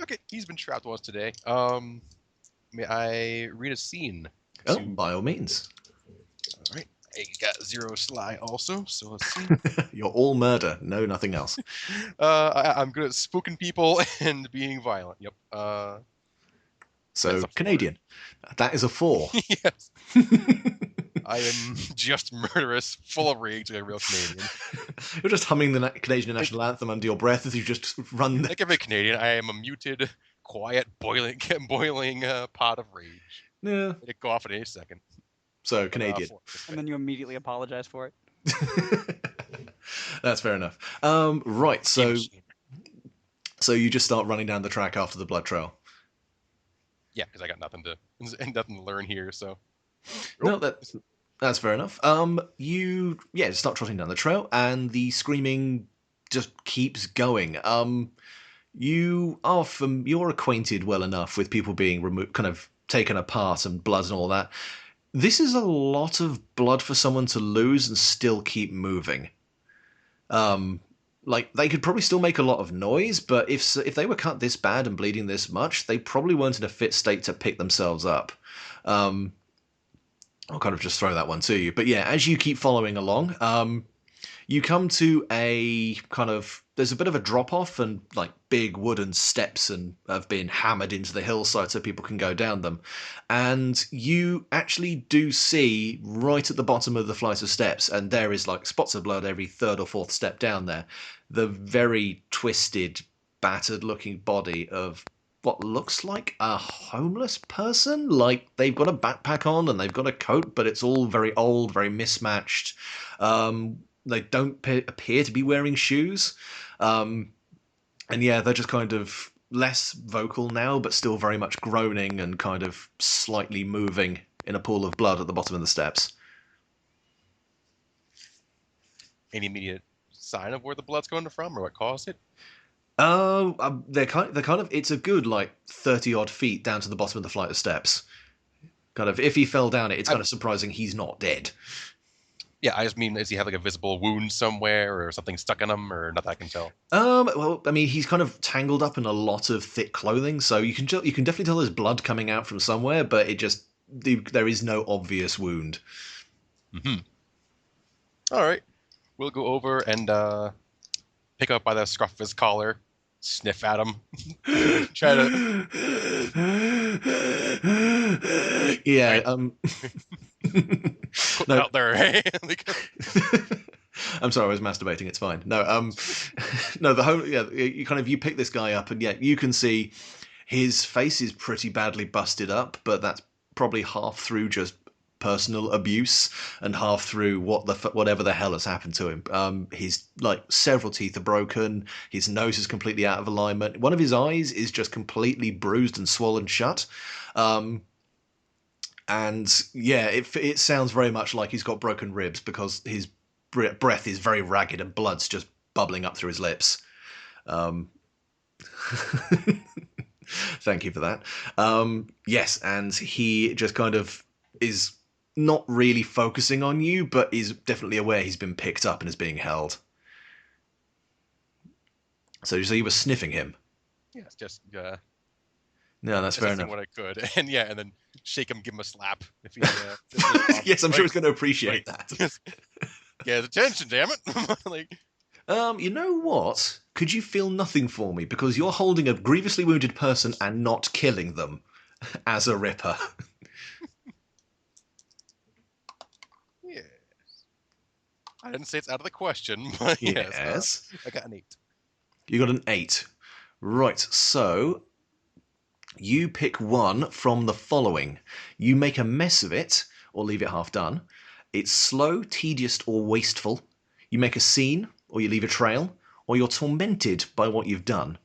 Okay, he's been trapped once today. May I read a scene? Oh, To by all means. All right. I got 0 sly also, so let's see. You're all murder. No, nothing else. I'm good at spooking people and being violent. Yep. That's So, a 4. Canadian. That is a 4. Yes. I am just murderous, full of rage like a real Canadian. You're just humming the Canadian national anthem under your breath as you just run. Like every Canadian, I am a muted, quiet, boiling pot of rage. Yeah. It'd go off at any second. So, Canadian. 4. And then you immediately apologize for it. That's fair enough. Right, so you just start running down the track after the blood trail. Yeah, because I got nothing to learn here. So no, that's fair enough. You start trotting down the trail, and the screaming just keeps going. You're acquainted well enough with people being removed, kind of taken apart, and blood and all that. This is a lot of blood for someone to lose and still keep moving. Like, they could probably still make a lot of noise, but if they were cut this bad and bleeding this much, they probably weren't in a fit state to pick themselves up. I'll kind of just throw that one to you. But yeah, as you keep following along, you come to a kind of... There's a bit of a drop-off, and like big wooden steps and have been hammered into the hillside so people can go down them. And you actually do see right at the bottom of the flight of steps, and there is like spots of blood every third or fourth step down there, the very twisted, battered-looking body of what looks like a homeless person. Like, they've got a backpack on and they've got a coat, but it's all very old, very mismatched. They don't appear to be wearing shoes. And yeah, they're just kind of less vocal now, but still very much groaning and kind of slightly moving in a pool of blood at the bottom of the steps. any immediate sign of where the blood's coming from or what caused it? They're kind of. It's a good like 30-odd feet down to the bottom of the flight of steps. Kind of, if he fell down it, it's kind of surprising he's not dead. Yeah, I just mean, does he have like a visible wound somewhere or something stuck in him, or not that I can tell? Well, I mean, he's kind of tangled up in a lot of thick clothing, so you can definitely tell there's blood coming out from somewhere, but there is no obvious wound. Mm-hmm. All right, we'll go over and pick up by the scruff of his collar, sniff at him, try to. Yeah. No. Out there, hey. I'm sorry, I was masturbating. It's fine. No, no. You pick this guy up, and yeah, you can see his face is pretty badly busted up, but that's probably half through just personal abuse and half through whatever the hell has happened to him. His like several teeth are broken. His nose is completely out of alignment. One of his eyes is just completely bruised and swollen shut. And yeah, it sounds very much like he's got broken ribs because his breath is very ragged and blood's just bubbling up through his lips. Thank you for that. Yes, and he just kind of is not really focusing on you, but is definitely aware he's been picked up and is being held. So you were sniffing him? Yeah, it's just no, that's fair enough. What I could, and then shake him, give him a slap if he. Yes, I'm sure he's going to appreciate that. Get attention, damn it! Like, you know what? Could you feel nothing for me because you're holding a grievously wounded person and not killing them as a ripper? Yes. I didn't say it's out of the question, but yes. I got an 8. You got an 8. Right, so you pick one from the following. You make a mess of it, or leave it half done. It's slow, tedious, or wasteful. You make a scene, or you leave a trail, or you're tormented by what you've done.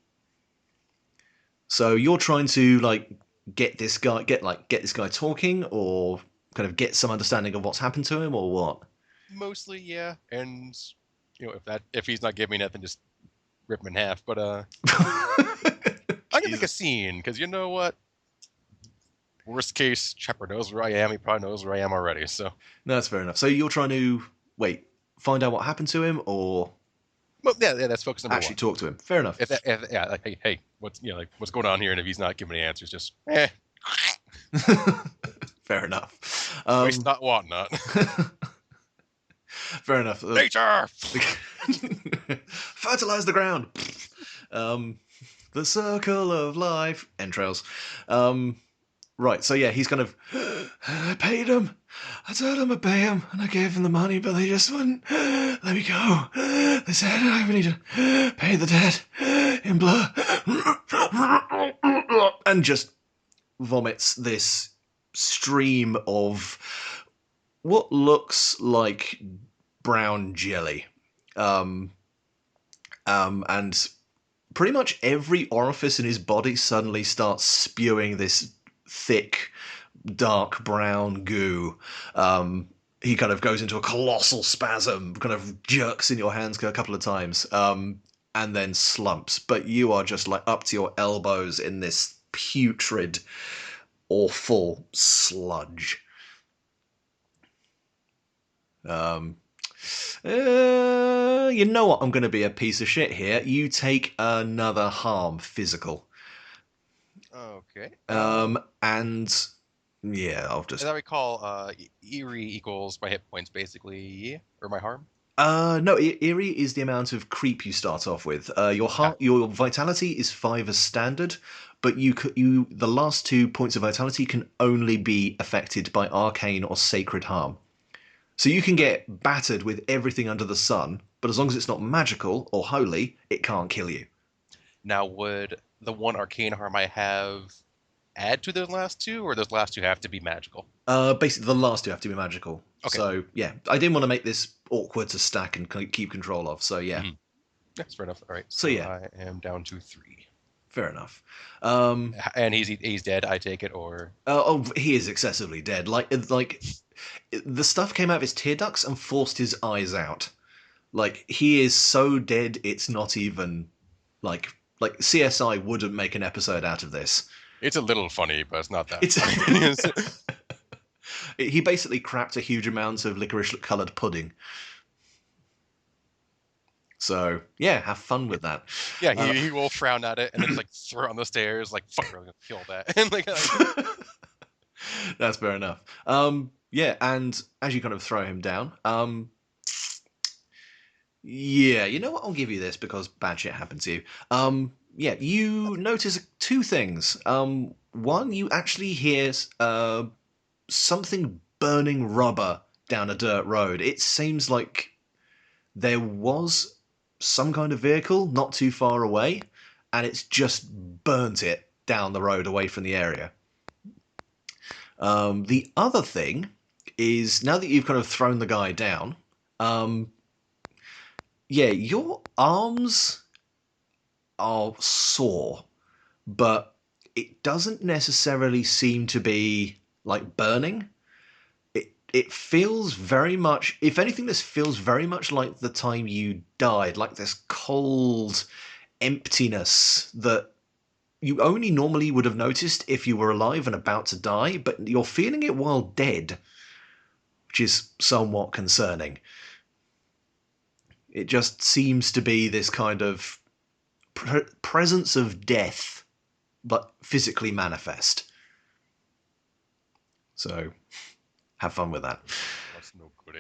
So you're trying to get this guy talking, or kind of get some understanding of what's happened to him, or what? Mostly, yeah. And if he's not giving me nothing, just rip him in half. But I can make a scene because you know what? Worst case, Chopper knows where I am. He probably knows where I am already. So no, that's fair enough. So you're trying to find out what happened to him, or Well, yeah, that's focus number Actually one. talk to him. Fair enough. Yeah, like, hey, what's what's going on here? And if he's not giving any answers, just Fair enough. waste not, want not. Fair enough. Nature. Fertilize the ground. The circle of life. Entrails. Right, so yeah, he's kind of, I paid him. I told him I'd pay him, and I gave him the money, but they just wouldn't let me go. They said I need to pay the debt in blood. And just vomits this stream of what looks like brown jelly. And pretty much every orifice in his body suddenly starts spewing this thick, dark brown goo. He kind of goes into a colossal spasm, kind of jerks in your hands a couple of times, and then slumps. But you are just like up to your elbows in this putrid, awful sludge. You know what? I'm going to be a piece of shit here. You take another harm, physical. Okay. And yeah, I'll just. As I recall, eerie equals my hit points, basically, or my harm. No, eerie is the amount of creep you start off with. Your vitality is 5 as standard, but the last 2 points of vitality can only be affected by arcane or sacred harm. So you can get battered with everything under the sun, but as long as it's not magical or holy, it can't kill you. Now, would the one arcane harm I have add to those last 2, or those last 2 have to be magical? Basically, the last 2 have to be magical. Okay. So, yeah, I didn't want to make this awkward to stack and keep control of, so yeah. Mm-hmm. That's fair enough. All right. So yeah. I am down to 3. Fair enough. And he's dead, I take it, or... He is excessively dead. Like the stuff came out of his tear ducts and forced his eyes out. Like, he is so dead, it's not even... Like CSI wouldn't make an episode out of this. It's a little funny, but it's not that funny. He basically crapped a huge amount of licorice-coloured pudding. So, yeah, have fun with that. Yeah, he will frown at it and then like throw it on the stairs, like, fuck, we're gonna kill that. And like, that's fair enough. Yeah, and as you kind of throw him down, yeah, you know what? I'll give you this because bad shit happened to you. Yeah, you notice 2 things. One, you actually hear something burning rubber down a dirt road. It seems like there was some kind of vehicle not too far away, and it's just burnt it down the road away from the area. The other thing is, now that you've kind of thrown the guy down, yeah, your arms are sore, but it doesn't necessarily seem to be like burning. It feels very much, if anything, this feels very much like the time you died, like this cold emptiness that you only normally would have noticed if you were alive and about to die, but you're feeling it while dead, which is somewhat concerning. It just seems to be this kind of presence of death, but physically manifest. So, have fun with that. that's no good,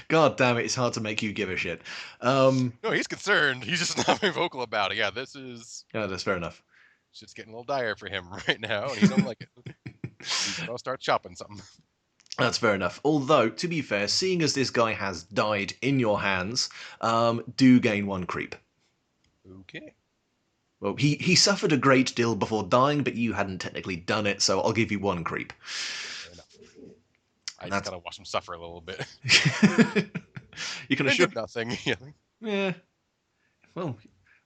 God damn it, it's hard to make you give a shit. No, he's concerned. He's just not very vocal about it. Yeah, this is... Yeah, that's fair enough. Shit's getting a little dire for him right now, and he don't like it. He's gonna start chopping something. That's fair enough. Although, to be fair, seeing as this guy has died in your hands, do gain 1 creep. Okay. Well, he suffered a great deal before dying, but you hadn't technically done it, so I'll give you 1 creep. Fair enough. I just gotta watch him suffer a little bit. You can assure nothing. Yeah. Well,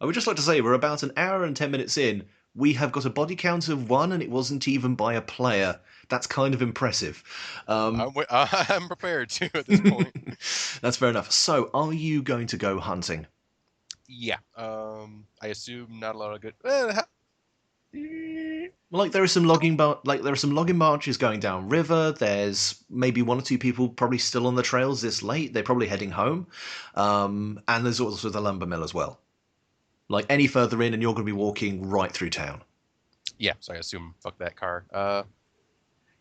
I would just like to say we're about an hour and 10 minutes in. We have got a body count of 1, and it wasn't even by a player. That's kind of impressive. I'm prepared to at this point. That's fair enough. So, are you going to go hunting? Yeah. I assume not a lot of good. Like there are some logging barges going down river. There's maybe one or two people probably still on the trails this late. They're probably heading home, and there's also the lumber mill as well. Like any further in, and you're going to be walking right through town. Yeah, so I assume fuck that car.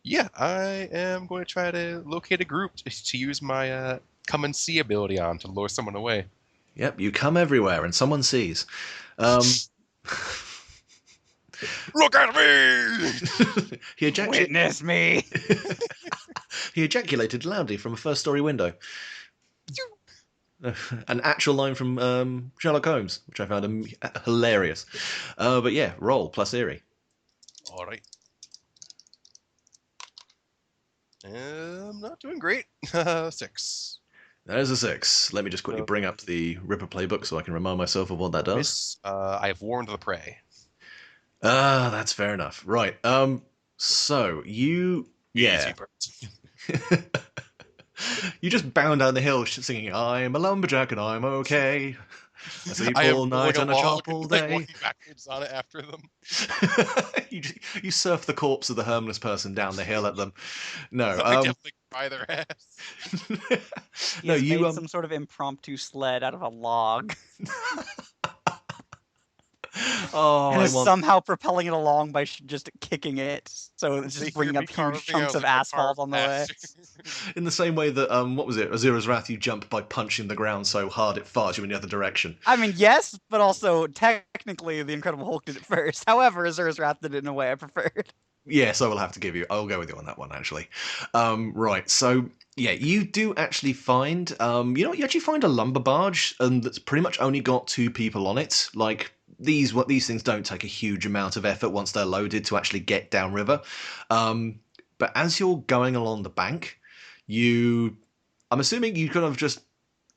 Yeah, I am going to try to locate a group to use my come and see ability on to lure someone away. Yep, you come everywhere, and someone sees. Look at me! Witness me. He ejaculated loudly from a first-story window. An actual line from Sherlock Holmes, which I found hilarious. But yeah, roll plus eerie. All right. I'm not doing great. 6. There's a 6. Let me just quickly bring up the Ripper playbook so I can remind myself of what that does. Miss, I have warned the prey. That's fair enough. Right. So you, yeah, you just bound down the hill singing, "I'm a lumberjack and I'm okay." I sleep all night and I chop all day. Walking backwards on it after them. you surf the corpse of the homeless person down the hill at them. No, I definitely by their ass. He has made some sort of impromptu sled out of a log. And is somehow propelling it along by just kicking it, so it's just bringing up huge chunks of asphalt on the way. In the same way that what was it, Azura's Wrath? You jump by punching the ground so hard it farts you in the other direction. I mean, yes, but also technically the Incredible Hulk did it first. However, Azura's Wrath did it in a way I preferred. Yes, I will have to give you. I'll go with you on that one actually. Right, so yeah, you do actually find you actually find a lumber barge, and that's pretty much only got 2 people on it. Like these things don't take a huge amount of effort once they're loaded to actually get downriver. But as you're going along the bank, I'm assuming you kind of just,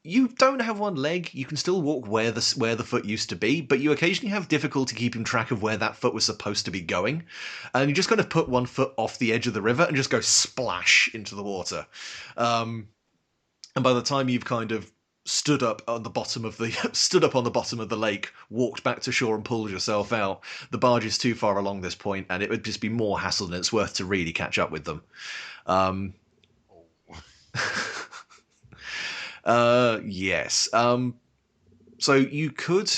you don't have one leg. You can still walk where the foot used to be, but you occasionally have difficulty keeping track of where that foot was supposed to be going, and you just kind of put one foot off the edge of the river and just go splash into the water. And by the time you've kind of stood up on the bottom of the lake, walked back to shore and pulled yourself out, the barge is too far along this point, and it would just be more hassle than it's worth to really catch up with them. Yes. So you could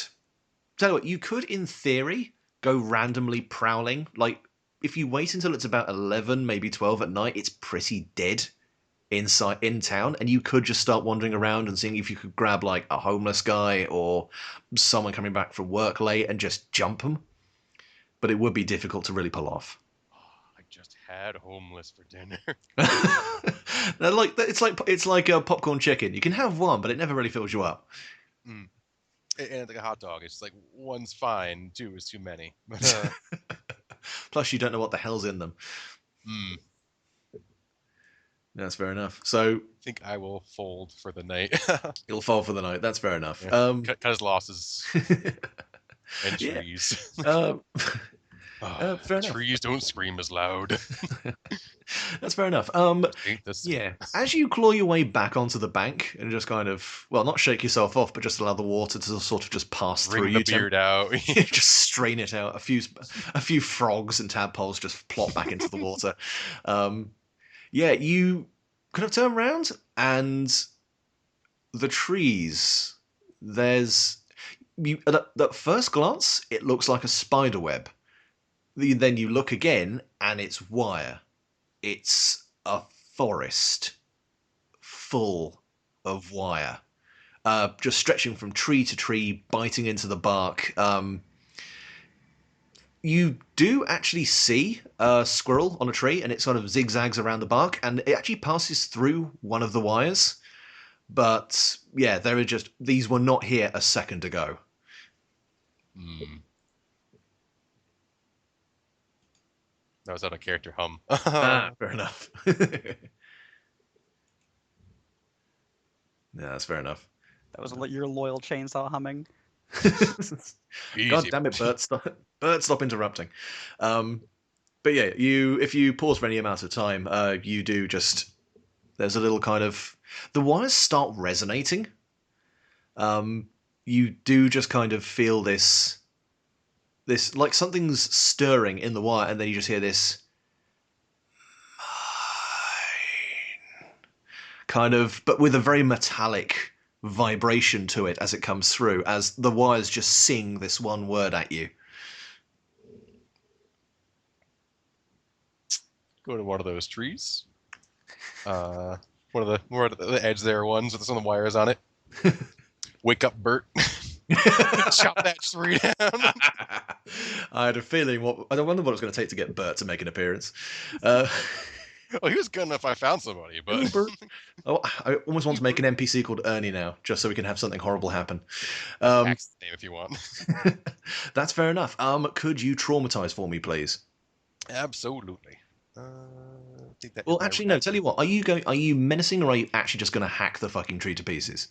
tell you what, you could in theory go randomly prowling. Like if you wait until it's about 11, maybe 12 at night, it's pretty dead in town, and you could just start wandering around and seeing if you could grab like a homeless guy or someone coming back from work late and just jump them. But it would be difficult to really pull off. I just had homeless for dinner. It's like a popcorn chicken. You can have one, but it never really fills you up. And like a hot dog, it's like 1's fine, 2 is too many. But, plus, you don't know what the hell's in them. That's fair enough. So I think I will fold for the night. You'll fold for the night. That's fair enough. Yeah. Cut his losses. And trees. Fair enough. Trees don't scream as loud. That's fair enough. Yeah. As you claw your way back onto the bank and just kind of, well, not shake yourself off, but just allow the water to sort of just pass through you. Bring the beard out. Just strain it out. A few frogs and tadpoles just plop back into the water. Yeah, you kind of turn around, and the trees, at first glance, it looks like a spider web. Then you look again, and it's wire. It's a forest full of wire, just stretching from tree to tree, biting into the bark. You do actually see a squirrel on a tree, and it sort of zigzags around the bark, and it actually passes through one of the wires. But yeah, these were not here a second ago. That was out of character hum. Fair enough. Yeah, that's fair enough. That was your loyal chainsaw humming. God damn it, Bert! Stop interrupting. But yeah, if you pause for any amount of time, you do just, there's a little kind of, the wires start resonating. You do just kind of feel this this like something's stirring in the wire, and then you just hear this kind of, but with a very metallic vibration to it as it comes through, as the wires just sing this one word at you. Go to one of those trees. One of the more of the edge there ones with some of the wires on it. Wake up, Bert. Chop that tree down. I had a feeling. I don't wonder what it's going to take to get Bert to make an appearance. Well, he was good enough. I found somebody, but oh, I almost want to make an NPC called Ernie now, just so we can have something horrible happen. Axe name if you want. That's fair enough. Could you traumatize for me, please? Absolutely. Well, actually, no. Tell you what. Are you menacing, or are you actually just going to hack the fucking tree to pieces?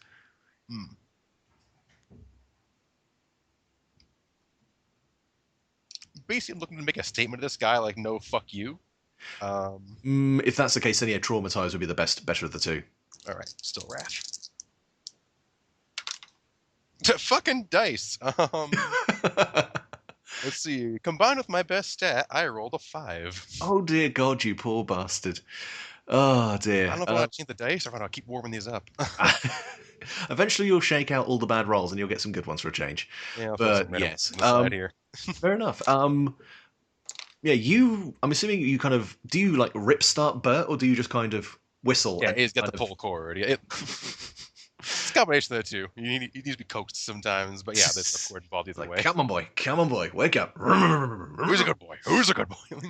Basically, looking to make a statement to this guy, like, no, fuck you. If that's the case, then yeah, traumatize would be the better of the two. All right, still rash. Fucking dice. Let's see. Combined with my best stat, I rolled a 5. Oh dear God, you poor bastard. Oh dear. I don't know if I want to change the dice or if I want to keep warming these up. Eventually, you'll shake out all the bad rolls and you'll get some good ones for a change. Yeah, but yes, here. Fair enough. Yeah, I'm assuming you kind of do you like rip start Bert, or do you just kind of whistle? Yeah, he's got the pull cord. Yeah, it's a combination of the two. You need to be coaxed sometimes, but yeah, there's no cord involved either way. Come on, boy, wake up! Who's a good boy? Who's a good boy? And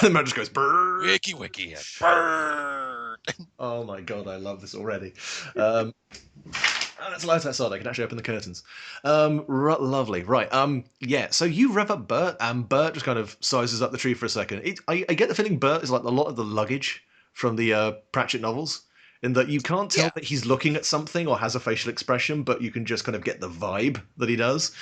the man just goes, Bert! Wiki, Bert! Oh my God, I love this already. That's light outside. I can actually open the curtains. Lovely. Right. Yeah. So you rev up Bert, and Bert just kind of sizes up the tree for a second. I get the feeling Bert is like a lot of the luggage from the Pratchett novels, in that you can't tell that he's looking at something or has a facial expression, but you can just kind of get the vibe that he does.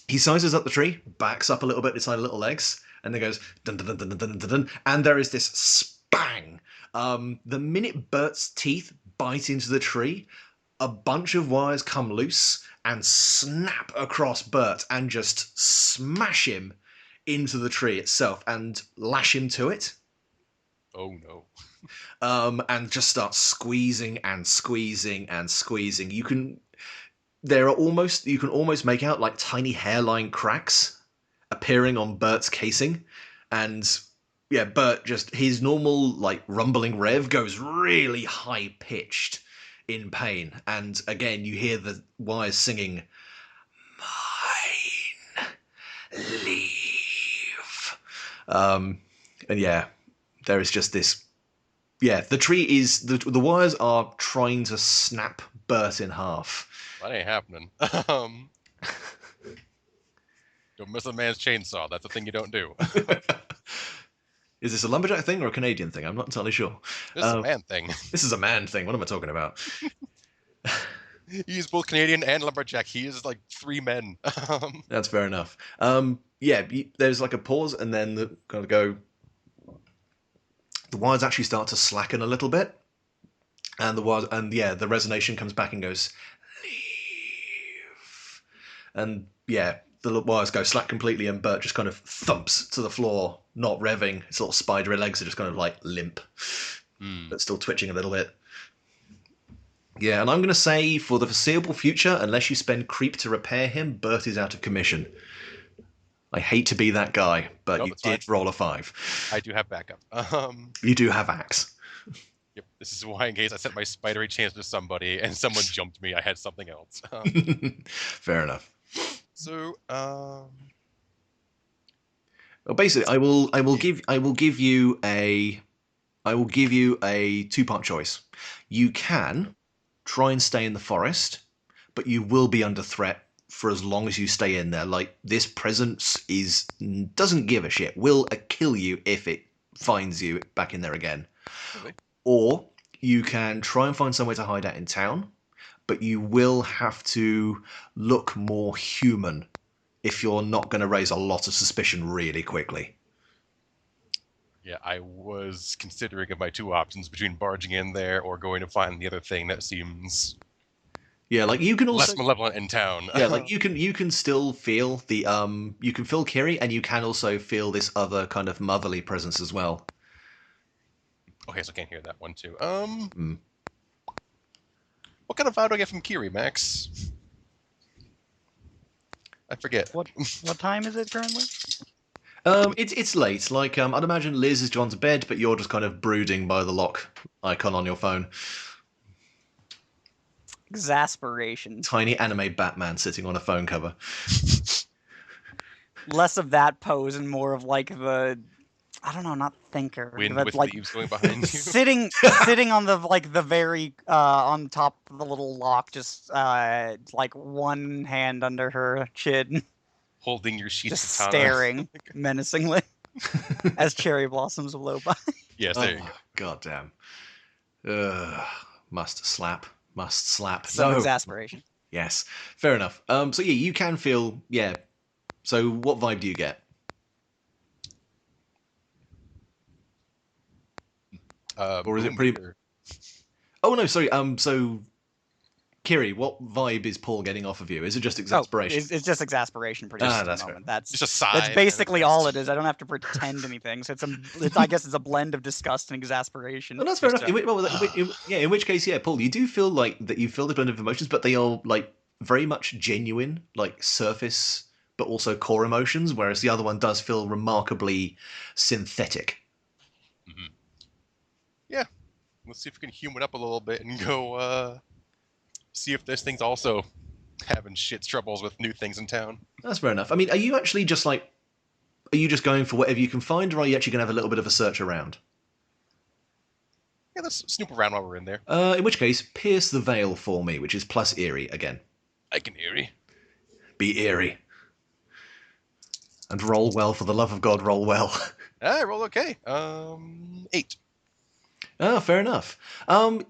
He sizes up the tree, backs up a little bit, his tiny little legs, and then goes dun dun dun dun dun dun dun, and there is this spang. The minute Bert's teeth bite into the tree, a bunch of wires come loose and snap across Bert and just smash him into the tree itself and lash him to it. Oh no. And just start squeezing and squeezing and squeezing. You can almost make out like tiny hairline cracks appearing on Bert's casing, and yeah, Bert just his normal like rumbling rev goes really high pitched in pain, and again you hear the wires singing, "Mine, leave." And yeah, there is just this. Yeah, the tree is the wires are trying to snap Bert in half. That ain't happening. Don't miss a man's chainsaw. That's a thing you don't do. Is this a Lumberjack thing or a Canadian thing? I'm not entirely sure. This is a man thing. This is a man thing. What am I talking about? He's both Canadian and Lumberjack. He is like 3 men. That's fair enough. Yeah, there's like a pause, and then the kind of go. The wires actually start to slacken a little bit, and the resonation comes back and goes, leave. And yeah, the wires go slack completely, and Bert just kind of thumps to the floor, not revving. His little spidery legs are just kind of like limp, but still twitching a little bit. Yeah, and I'm going to say for the foreseeable future, unless you spend creep to repair him, Bert is out of commission. I hate to be that guy, but you did roll a 5. I do have backup. You do have axe. Yep, this is why in case I set my spidery chance to somebody and someone jumped me, I had something else. Fair enough. So, well, basically, I will give you a 2-part choice. You can try and stay in the forest, but you will be under threat for as long as you stay in there. Like, this presence doesn't give a shit. Will kill you if it finds you back in there again. Really? Or you can try and find somewhere to hide out in town, but you will have to look more human if you're not going to raise a lot of suspicion really quickly. Yeah, I was considering of my 2 options between barging in there or going to find the other thing that seems Yeah, like you can also less malevolent in town. Yeah, like you can still feel the you can feel Kiri, and you can also feel this other kind of motherly presence as well. Okay, so I can't hear that one too. What kind of vibe do I get from Kiri, Max? I forget. What time is it currently? It's late. Like I'd imagine Liz has gone to bed, but you're just kind of brooding by the lock icon on your phone. Exasperation. Tiny anime Batman sitting on a phone cover. Less of that pose and more of like the, I don't know, not thinker. Wind but with like leaves going behind you. sitting on the the very on top of the little lock, just like one hand under her chin, Holding your sheets just of katana. staring menacingly as cherry blossoms blow by. Yes, there you go. Goddamn. Must slap. Some exasperation. Yes, fair enough. So yeah, you can feel So what vibe do you get? Or is it pretty? Oh no, sorry. So Kiri, what vibe is Paul getting off of you? Is it just exasperation? It's just exasperation produced at the moment. That's just a sigh. That's basically all it is. I don't have to pretend anything. So I guess it's a blend of disgust and exasperation. Well, that's fair enough. In which case, yeah, Paul, you do feel like that. You feel the blend of emotions, but they are like very much genuine, like surface, but also core emotions. Whereas the other one does feel remarkably synthetic. Mm-hmm. Yeah, let's see if we can human up a little bit and go. See if this thing's also having shit troubles with new things in town. That's fair enough. I mean, are you actually just are you just going for whatever you can find, or are you actually going to have a little bit of a search around? Yeah, let's snoop around while we're in there. In which case, pierce the veil for me, which is plus eerie again. I can eerie. Be eerie. And roll well, for the love of God, roll well. I rolled okay. 8. Ah, fair enough.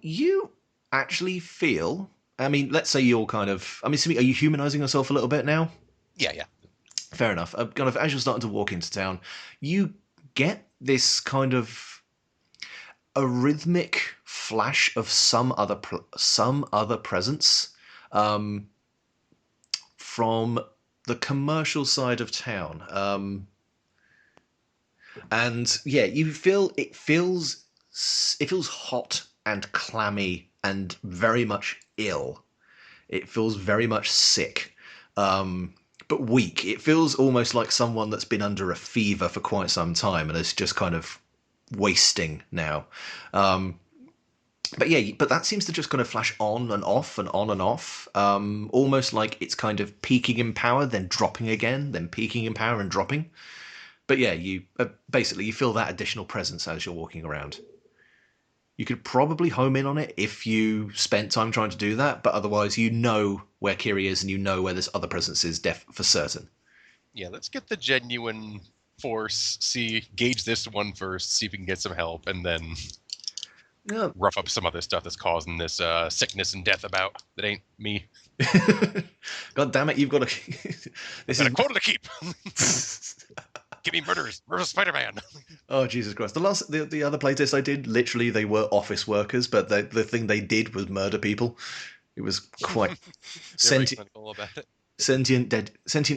You actually feel... I mean, let's say you're kind of... I mean, are you humanizing yourself a little bit now? Yeah. Fair enough. Kind of as you're starting to walk into town, you get this kind of a rhythmic flash of some other presence from the commercial side of town. And yeah, you feel it feels hot and clammy and very much ill. It feels very much sick, but weak. It feels almost like someone that's been under a fever for quite some time and is just kind of wasting now. But that seems to just kind of flash on and off and on and off, almost like it's kind of peaking in power, then dropping again, then peaking in power and dropping. But yeah, you basically you feel that additional presence as you're walking around. You could probably home in on it if you spent time trying to do that, but otherwise you know where Kiri is and you know where this other presence is for certain. Yeah, let's get the genuine force, gauge this one first, see if we can get some help, and then rough up some other stuff that's causing this sickness and death about. That ain't me. God damn it, you've got to... This is a quota to keep. Give me murderers Spider-Man. Oh, Jesus Christ. The other playtest I did, literally they were office workers, but the thing they did was murder people. It was quite sentient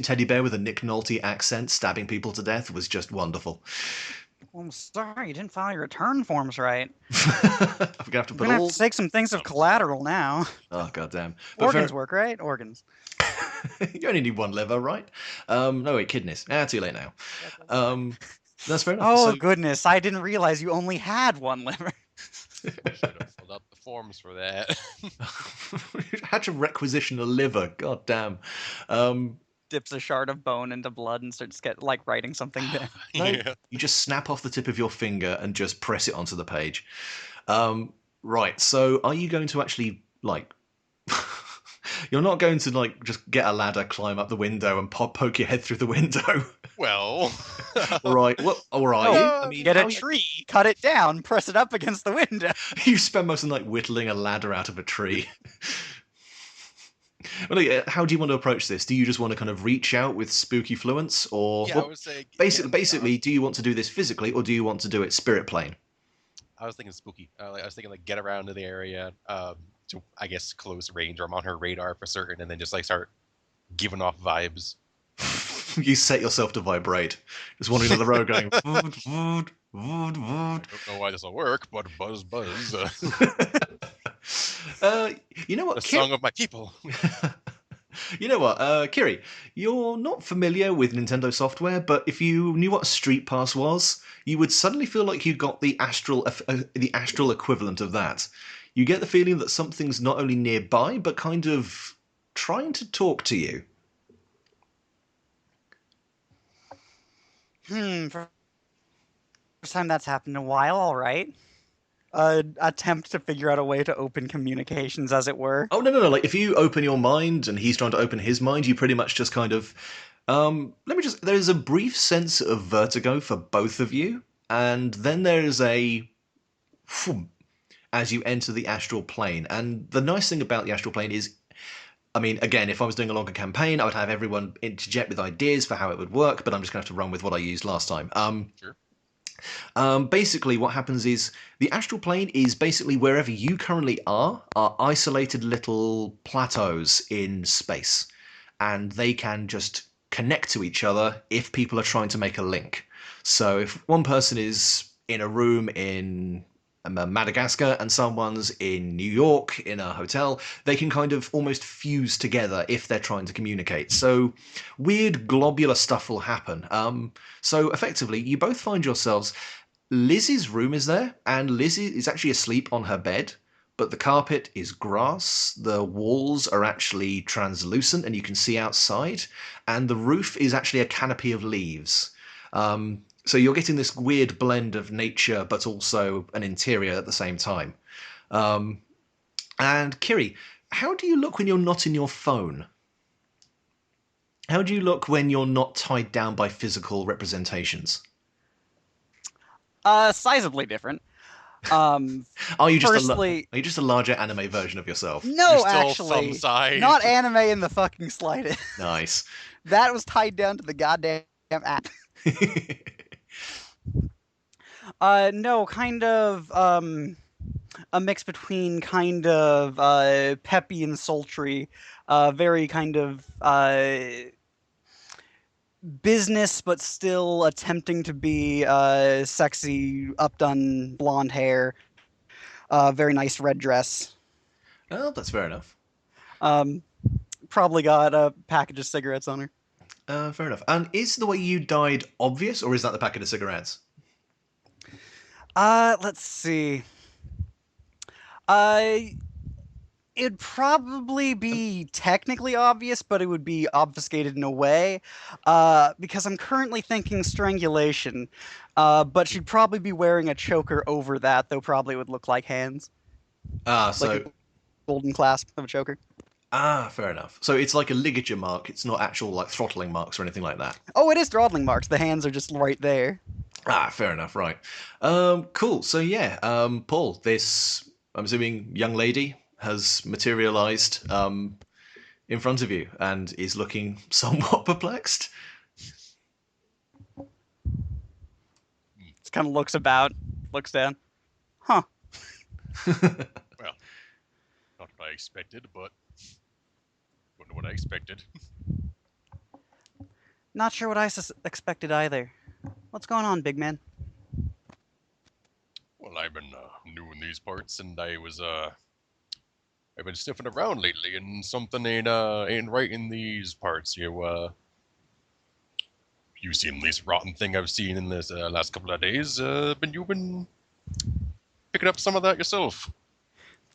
teddy bear with a Nick Nolte accent stabbing people to death was just wonderful. I'm sorry, you didn't file your return forms right. I'm gonna have to take some things of collateral now. Oh, goddamn. Organs work, right? Organs. You only need one liver, right? No, wait, kidneys. Too late now. That's fair enough. Oh, goodness. I didn't realize you only had one liver. I should have filled out the forms for that. You had to requisition a liver. God damn. Dips a shard of bone into blood and starts writing something down. No, you just snap off the tip of your finger and just press it onto the page. Right, so are you going to actually, you're not going to, just get a ladder, climb up the window, and poke your head through the window? Well... Right, all right. I mean, get a tree, cut it down, press it up against the window. You spend most of the night whittling a ladder out of a tree. Well, how do you want to approach this? Do you just want to kind of reach out with spooky fluence, or I would say basically, do you want to do this physically, or do you want to do it spirit plane? I was thinking spooky. I was thinking get around to the area, to, I guess, close range, or I'm on her radar for certain, and then just like start giving off vibes. You set yourself to vibrate. Just wandering down the road going, wood, wood, wood, I wood. don't know why this will work, but buzz, buzz. You know what, The song of my people. You know what, Kiri, you're not familiar with Nintendo software, but if you knew what a Street Pass was, you would suddenly feel like you got the astral equivalent of that. You get the feeling that something's not only nearby, but kind of trying to talk to you. First time that's happened in a while, all right. Attempt to figure out a way to open communications, as it were. Oh, no. Like, if you open your mind and he's trying to open his mind, you pretty much just kind of. There's a brief sense of vertigo for both of you, and then there's a. As you enter the astral plane. And the nice thing about the astral plane is, I mean, again, if I was doing a longer campaign, I would have everyone interject with ideas for how it would work, but I'm just going to have to run with what I used last time. Sure. Basically, what happens is the astral plane is basically wherever you currently are isolated little plateaus in space, and they can just connect to each other if people are trying to make a link. So if one person is in a room in Madagascar and someone's in New York in a hotel, they can kind of almost fuse together if they're trying to communicate. So weird globular stuff will happen. So effectively, you both find yourselves. Lizzie's room is there, and Lizzie is actually asleep on her bed, but the carpet is grass, the walls are actually translucent and you can see outside, and the roof is actually a canopy of leaves. So you're getting this weird blend of nature, but also an interior at the same time. And Kiri, how do you look when you're not in your phone? How do you look when you're not tied down by physical representations? Sizably different. Are you just Firstly, are you just a larger anime version of yourself? You're no, still actually, thumb-sized. not anime in the fucking slightest. Nice. That was tied down to the goddamn app. No, kind of a mix between kind of peppy and sultry, very kind of business, but still attempting to be sexy, updone blonde hair, very nice red dress. Oh, that's fair enough. Probably got a package of cigarettes on her. Fair enough. And is the way you died obvious, or is that the packet of cigarettes? Let's see. It'd probably be technically obvious, but it would be obfuscated in a way, because I'm currently thinking strangulation, but she'd probably be wearing a choker over that, though probably would look like hands, So like a golden clasp of a choker. fair enough. So it's like a ligature mark. It's not actual like throttling marks or anything like that. Oh, it is throttling marks. The hands are just right there. Fair enough. Right. Cool. So yeah, Paul, this I'm assuming young lady has materialized in front of you and is looking somewhat perplexed. Just kind of looks about, looks down. Huh. Well, not what I expected, but wasn't what I expected. Not sure what I expected either. What's going on, big man? Well, I've been new in these parts, and I've been sniffing around lately, and something ain't right in these parts. You seen the least rotten thing I've seen in this last couple of days. You've been picking up some of that yourself.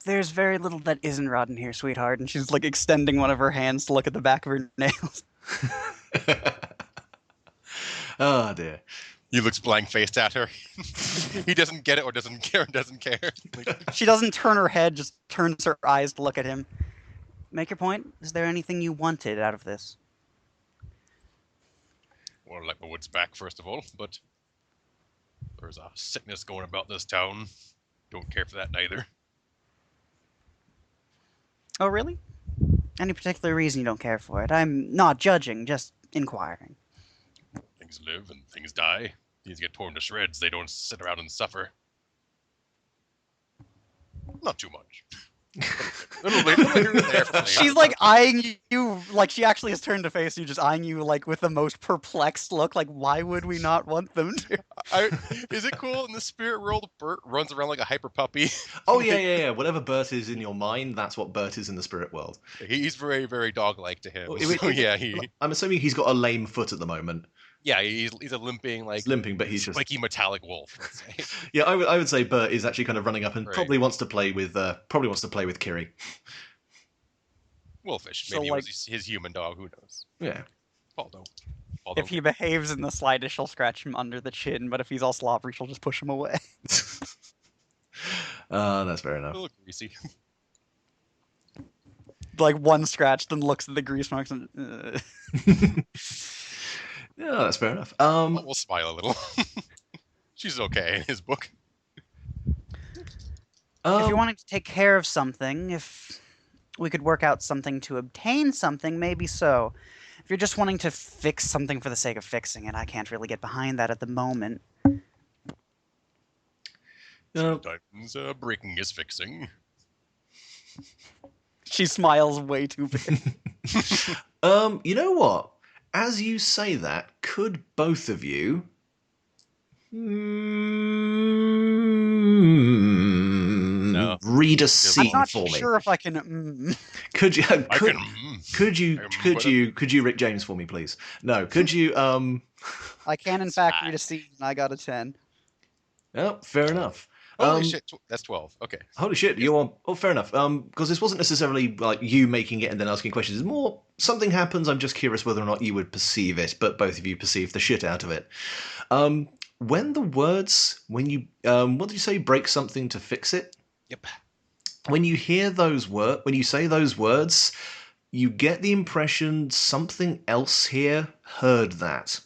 There's very little that isn't rotten here, sweetheart. And she's like extending one of her hands to look at the back of her nails. Oh dear. He looks blank-faced at her. He doesn't get it, or doesn't care, She doesn't turn her head, just turns her eyes to look at him. Make your point. Is there anything you wanted out of this? Well, like my woods back, first of all, but there's a sickness going about this town. Don't care for that neither. Oh, really? Any particular reason you don't care for it? I'm not judging, just inquiring. Things live and things die. Things get torn to shreds. They don't sit around and suffer. Not too much. little here and there. For She's like eyeing you, like she actually has turned to face you, just eyeing you like with the most perplexed look. Like, why would we not want them to? Is it cool in the spirit world? Bert runs around like a hyper puppy. Oh yeah. Whatever Bert is in your mind, that's what Bert is in the spirit world. He's very, very dog-like to him. Oh, So, yeah, I'm assuming he's got a lame foot at the moment. yeah, he's a limping, like He's limping, but he's just spiky metallic wolf. Let's say. Yeah, I would say Bert is actually kind of running up and Right. probably wants to play with Kiri. Wolfish. So, Maybe it like- was his human dog. Who knows? Yeah. Baldo. If he behaves in the slightest, she'll scratch him under the chin. But if he's all slobbery, she'll just push him away. That's fair a enough. little greasy. Like one scratch, then looks at the grease marks and. Yeah, that's fair enough. We'll smile a little. She's okay in his book. If you're wanting to take care of something, if we could work out something to obtain something, maybe so. If you're just wanting to fix something for the sake of fixing it, I can't really get behind that at the moment. Sometimes breaking is fixing. She smiles way too big. You know what? As you say that, could both of you read a I'm scene not for me? sure if I can. Could you? I can. Could you Rick James for me, please? No. Could you? I can, in fact, read a scene. I got a 10. Oh, fair enough. Holy shit, that's 12. Okay. Holy shit, you're on. Oh, fair enough. Because this wasn't necessarily like you making it and then asking questions. It's more something happens. I'm just curious whether or not you would perceive it, but both of you perceive the shit out of it. When the words, when you, what did you say? Break something to fix it. Yep. When you hear those words, when you say those words, you get the impression something else here heard that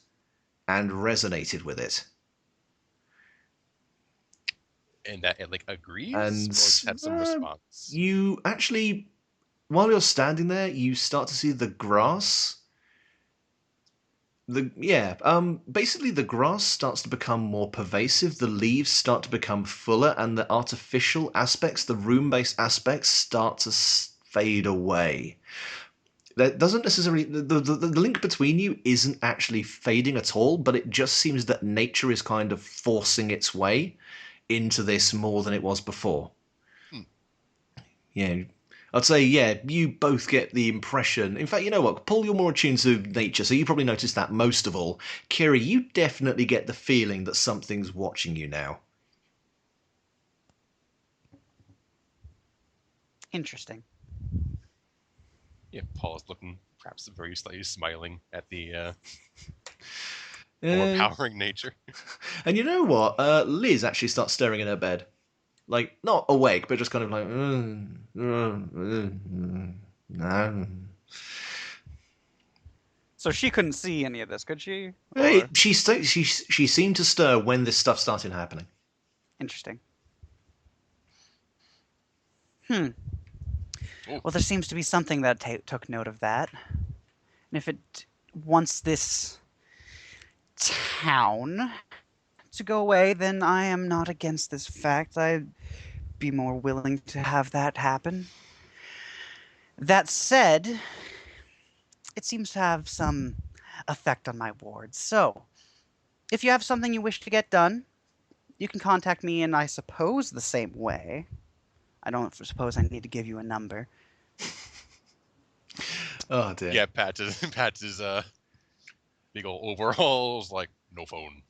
and resonated with it. And that it like agrees And or just had some response. You actually, while you're standing there, you start to see the grass. Basically the grass starts to become more pervasive. The leaves start to become fuller, and the artificial aspects, the room-based aspects, start to fade away. That doesn't necessarily the link between you isn't actually fading at all, but it just seems that nature is kind of forcing its way into this more than it was before. Yeah, I'd say, yeah, you both get the impression. In fact, you know what? Paul, you're more attuned to nature, so you probably noticed that most of all. Kiri, you definitely get the feeling that something's watching you now. Interesting. Yeah, Paul is looking perhaps very slightly smiling at the Uh, overpowering nature. and you know what? Liz actually starts staring in her bed. Like, not awake, but just kind of like... So she couldn't see any of this, could she? Hey, Or- she seemed to stir when this stuff started happening. Interesting. Ooh. Well, there seems to be something that took note of that. And if it wants this town to go away, then I am not against this fact. I'd be more willing to have that happen. That said, it seems to have some effect on my wards. So, if you have something you wish to get done, you can contact me in, I suppose, the same way. I don't suppose I need to give you a number. Oh, dear. Yeah, Pat's big old overalls, like no phone.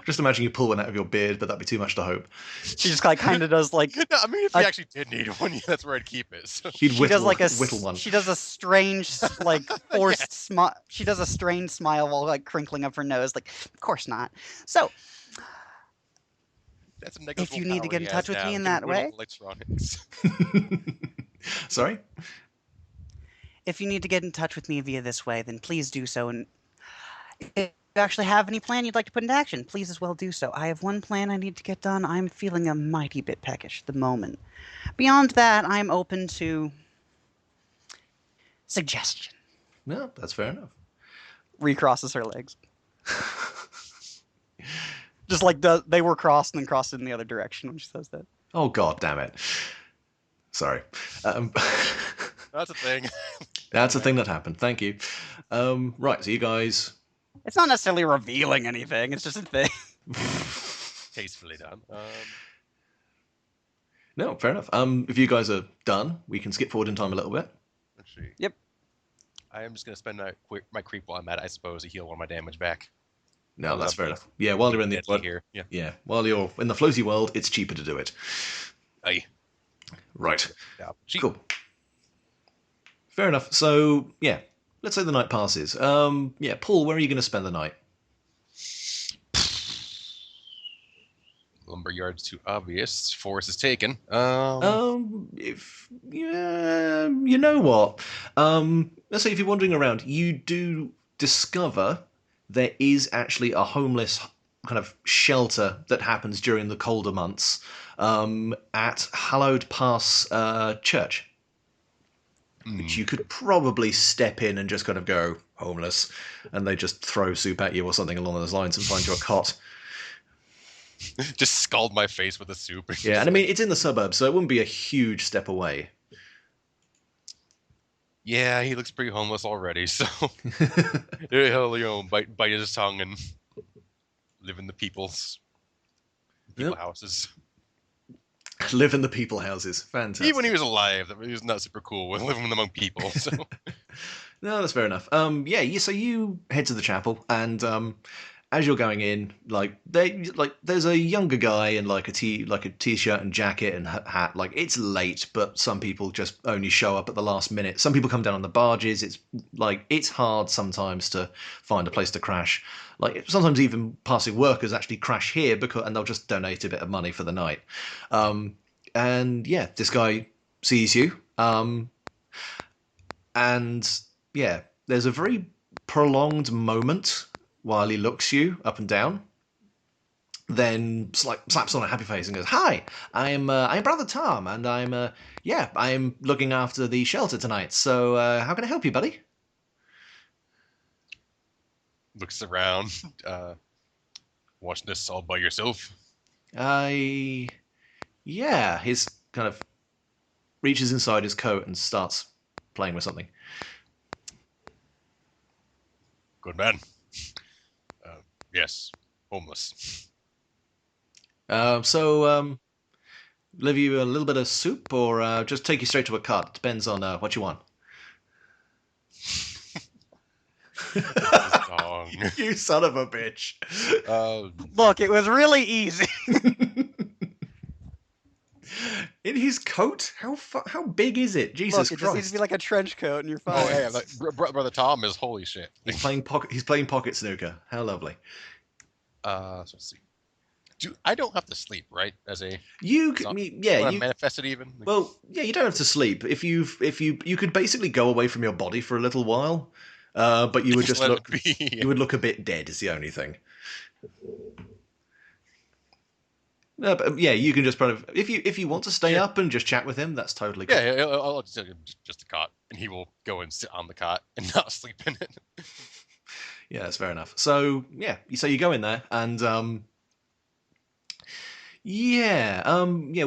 Just imagine you pull one out of your beard, but that'd be too much to hope. She just like kind of does like No, I mean, if you actually did need one, yeah, that's where I'd keep it. So. You'd she whittle, does like a whittle one. she does a strange like forced smile. She does a strange smile while like crinkling up her nose, like of course not. So That's a negligible you need to power get in he touch has with me now. in He that can whittle way? electronics. Sorry? if you need to get in touch with me via this way, then please do so. And if you actually have any plan you'd like to put into action, please as well do so. I have one plan I need to get done. I'm feeling a mighty bit peckish at the moment. Beyond that, I'm open to suggestion. No, that's fair enough. Recrosses her legs. Just like they were crossed and then crossed in the other direction when she says that. Oh god, damn it! Sorry. Um, That's a thing. that's a thing that happened. Thank you. Right, so you guys. It's not necessarily revealing anything. It's just a thing. Tastefully done. No, fair enough. If you guys are done, we can skip forward in time a little bit. Let's see. Yep. I am just gonna spend my creep while I'm at it, I suppose, to heal one of my damage back. No, Oh, that's I'm fair being- enough. Yeah, while you're in the deadly here. Yeah. yeah, while you're in the floaty world, it's cheaper to do it. Aye. Right. Yeah. Cheap. Cool. Fair enough. So yeah, let's say the night passes. Yeah, Paul, where are you going to spend the night? Lumberyard's too obvious. Forest is taken. If yeah, you know what? Let's say if you're wandering around, you do discover there is actually a homeless kind of shelter that happens during the colder months at Hallowed Pass Church, which you could probably step in and just kind of go homeless, and they just throw soup at you or something along those lines and find you a cot. Just scald my face with the soup. Yeah, and I mean it's in the suburbs, so it wouldn't be a huge step away. Yeah, he looks pretty homeless already, so he'll bite his tongue and live in the people Yep. houses. Live in the people houses. Fantastic. Even when he was alive, he was not super cool with living among people. So No, that's fair enough. Yeah. So you head to the chapel, and as you're going in, there's a younger guy in like a t-shirt and jacket and hat. Like it's late, but some people just only show up at the last minute. Some people come down on the barges. It's hard sometimes to find a place to crash. Like sometimes even passing workers actually crash here and they'll just donate a bit of money for the night. And yeah, this guy sees you. And yeah, there's a very prolonged moment while he looks you up and down, then slaps on a happy face and goes, "Hi, I'm Brother Tom, and I'm looking after the shelter tonight. So how can I help you, buddy?" looks around, watching this all by yourself. Yeah, his kind of reaches inside his coat and starts playing with something. Good man. Yes, homeless. So leave you a little bit of soup, or just take you straight to a cart. Depends on what you want. Song. You son of a bitch. Look, it was really easy. In his coat? How big is it? Jesus Look, it just Christ! needs to be like a trench coat, and you're fine. Oh yeah, like, brother Tom is holy shit. He's playing pocket snooker. How lovely. So let's see. I don't have to sleep, right? As a You zombie? could, yeah, When I you. manifested even. Well, yeah, you don't have to sleep. If you could basically go away from your body for a little while, but you would just let look. it be. You would look a bit dead. Is the only thing. No, but yeah, you can just kind of if you want to stay Yeah. up and just chat with him, that's totally cool. Yeah, I'll just tell him just a cot, and he will go and sit on the cot and not sleep in it. Yeah, that's fair enough. So yeah, so you go in there and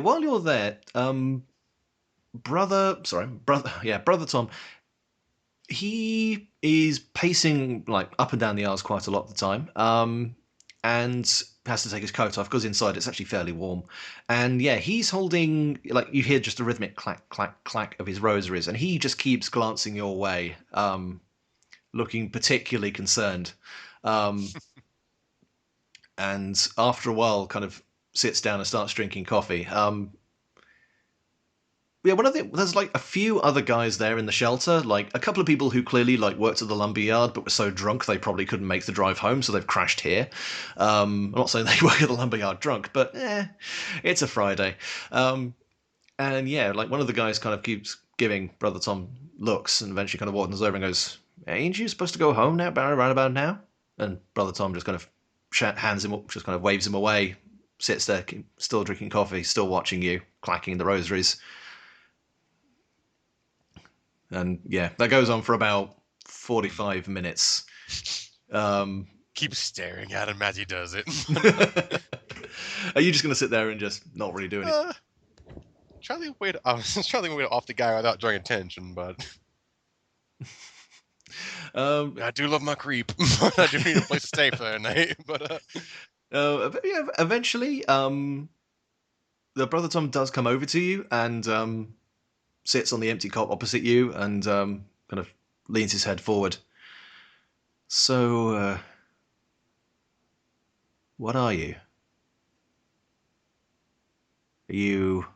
while you're there, brother Tom, he is pacing like up and down the aisles quite a lot of the time, and has to take his coat off because inside it's actually fairly warm. And yeah, he's holding, like, you hear just a rhythmic clack, clack, clack of his rosaries, and he just keeps glancing your way, looking particularly concerned. And after a while, kind of sits down and starts drinking coffee. Yeah, there's like a few other guys there in the shelter, like a couple of people who clearly like worked at the lumberyard but were so drunk they probably couldn't make the drive home, so they've crashed here. I'm not saying they work at the lumberyard drunk, but it's a Friday. And yeah, like one of the guys kind of keeps giving Brother Tom looks and eventually kind of wanders over and goes, "Ain't you supposed to go home now, right about now?" And Brother Tom just kind of hands him up, just kind of waves him away, sits there, still drinking coffee, still watching you, clacking the rosaries. And yeah, that goes on for about 45 minutes. Keep staring at him as he does it. Are you just going to sit there and just not really do anything? I was trying to think of a way to off the guy without drawing attention, but I do love my creep. I do need a place to stay for the night. But yeah, eventually, the brother Tom does come over to you and sits on the empty cot opposite you and kind of leans his head forward. So, what are you? Are you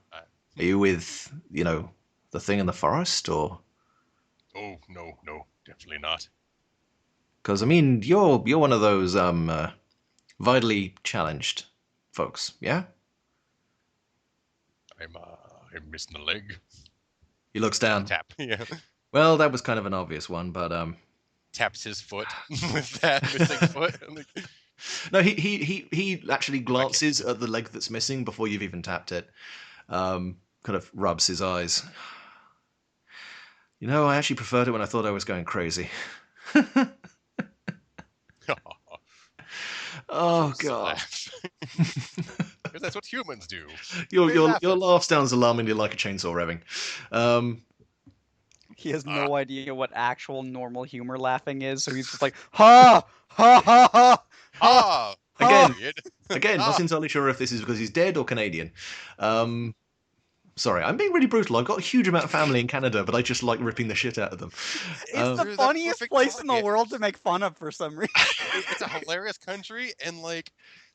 with, the thing in the forest, or? oh no, definitely not. Because I mean, you're one of those vitally challenged folks, yeah? I'm missing a leg. He looks down. Tap. Yeah. Well, that was kind of an obvious one, but Taps his foot with that missing foot. no, he actually glances at the leg that's missing before you've even tapped it. Kind of rubs his eyes. I actually preferred it when I thought I was going crazy. Oh God! Because that's what humans do. Your laugh sounds alarmingly like a chainsaw revving. He has no idea what actual normal humor laughing is, so he's just like, ha, ha, ha, ha, ha. Again, not entirely sure if this is because he's dead or Canadian. Sorry, I'm being really brutal. I've got a huge amount of family in Canada, but I just like ripping the shit out of them. It's the funniest place in the world to make fun of for some reason. It's a hilarious country, and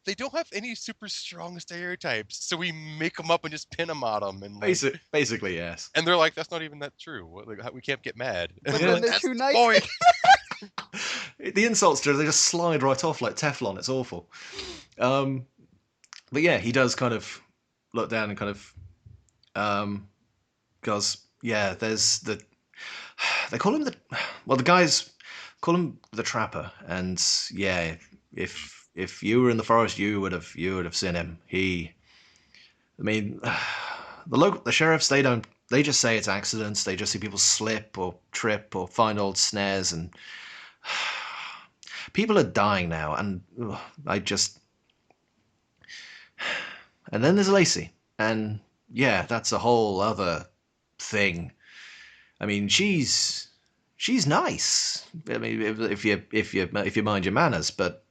they don't have any super strong stereotypes, so we make them up and just pin them on them. And basically, yes. And they're like, that's not even that true. We can't get mad. But then they're too nice. The insults, they just slide right off like Teflon. It's awful. But yeah, he does kind of look down and kind of because there's they call him the guys call him the Trapper, and yeah, if you were in the forest, you would have seen him. The sheriffs, they just say it's accidents. They just see people slip or trip or find old snares, and people are dying now, and and then there's Lacey, and yeah, that's a whole other thing. I mean, she's nice. I mean, if you mind your manners, but